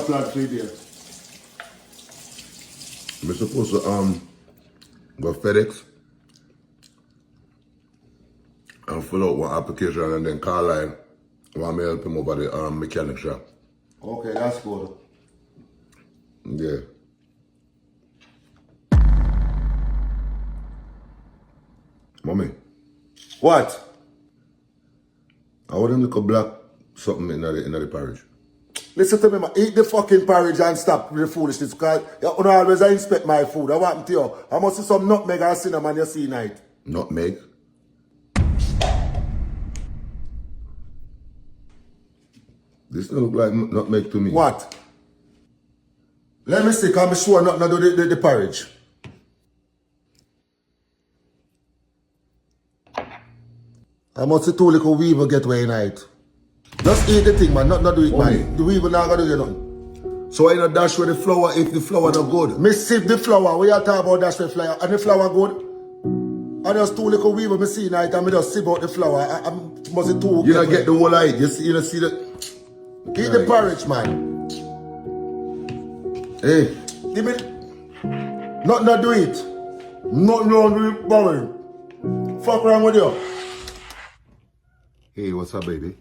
plan for there? I'm supposed to go FedEx and fill out one application and then Carline want me help him over the mechanic shop. Okay, that's good. Yeah. Mommy, What? I want them to black something in the porridge. Listen to me, man. Eat the fucking porridge and stop with the foolishness because you don't always inspect my food. I want to you. I must see some nutmeg or cinnamon you see night. Nutmeg? This don't look like nutmeg to me. What? Let me see, I'm sure not do the porridge. I must see two little weevil get away night. Just eat the thing, man, not do it, man. The weevil not gonna do you nothing. So I not dash with the flour if the flour not good? Me sip the flour, we are talking about dash with flour, and the flour good. I just two little weevil me see night and me just sip out the flour. I must see two. You don't get the whole eye, you don't see the... Eat the porridge, man. Hey. Give me... Not do it. Not do it, porridge. Fuck wrong with you? Hey, what's up, baby?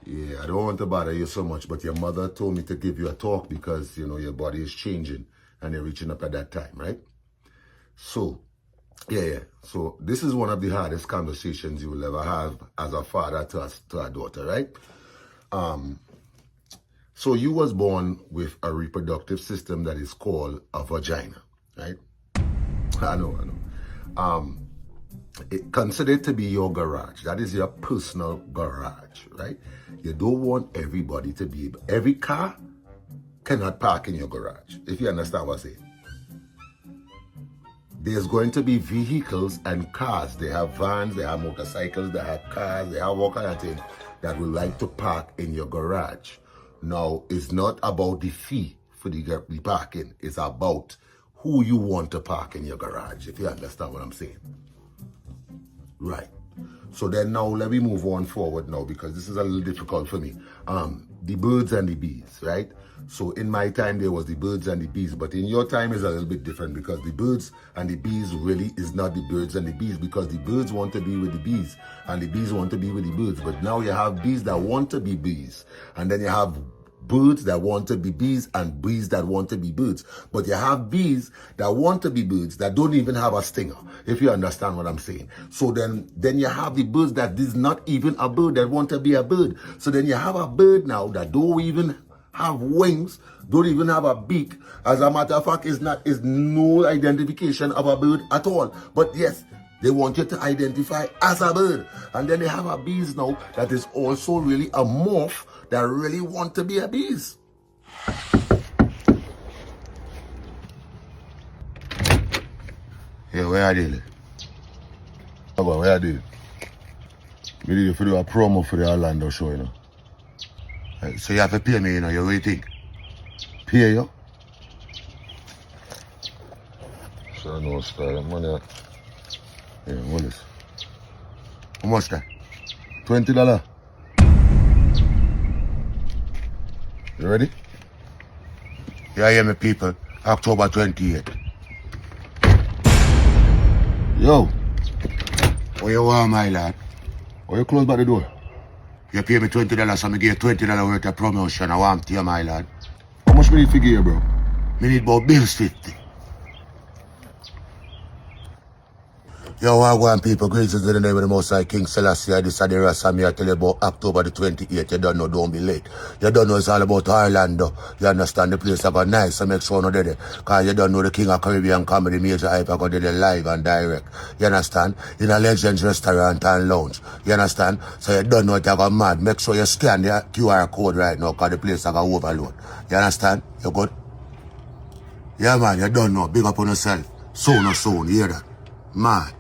Yeah, I don't want to bother you so much, but your mother told me to give you a talk because, you know, your body is changing and you're reaching up at that time, right? So, yeah. So, this is one of the hardest conversations you will ever have as a father to a daughter, right? So, you was born with a reproductive system that is called a vagina, right? I know. Consider it to be your garage. That is your personal garage, right? You don't want everybody to be... Every car cannot park in your garage, if you understand what I'm saying. There's going to be vehicles and cars. They have vans, they have motorcycles, they have cars, they have all kind of things that would like to park in your garage. Now, it's not about the fee for the parking. It's about who you want to park in your garage, if you understand what I'm saying. Right. So then now let me move on forward now because this is a little difficult for me. The birds and the bees, right? So in my time there was the birds and the bees, but in your time is a little bit different because the birds and the bees really is not the birds and the bees because the birds want to be with the bees and the bees want to be with the birds. But now you have bees that want to be bees and then you have birds that want to be bees and bees that want to be birds. But you have bees that want to be birds that don't even have a stinger, if you understand what I'm saying. So then you have the birds that is not even a bird that want to be a bird. So then you have a bird now that don't even have wings, don't even have a beak. As a matter of fact, is no identification of a bird at all. But yes, they want you to identify as a bird. And then they have a bees now that is also really a morph that really want to be a bees. Yeah, where are they? Where are they? We need to do a promo for the Orlando show, you know. Right, so you have to pay me, you know, you waiting. Pay you? So no style, money. Yeah, what is? How much that? $20? You ready? Yeah, hear me, people. October 28th. Yo. What you want, my lad? Why you close by the door? You pay me $20, so I give you $20 worth of promotion. I want to you, my lad. How much me need to give you, bro? Me need about bills 50. Yo, I want people, greetings in the name of the Most High King Selassie. This is the rest of me. I tell you about October the 28th. You don't know, don't be late. You don't know it's all about Orlando. You understand the place have a nice, so make sure no there. Because you don't know the King of Caribbean comedy, Majahhype, I go there live and direct. You understand? In a Legends restaurant and lounge. You understand? So you don't know it have a mad. Make sure you scan the QR code right now because the place have a overload. You understand? You good? Yeah, man, you don't know. Big up on yourself. Soon or soon. You hear that? Man.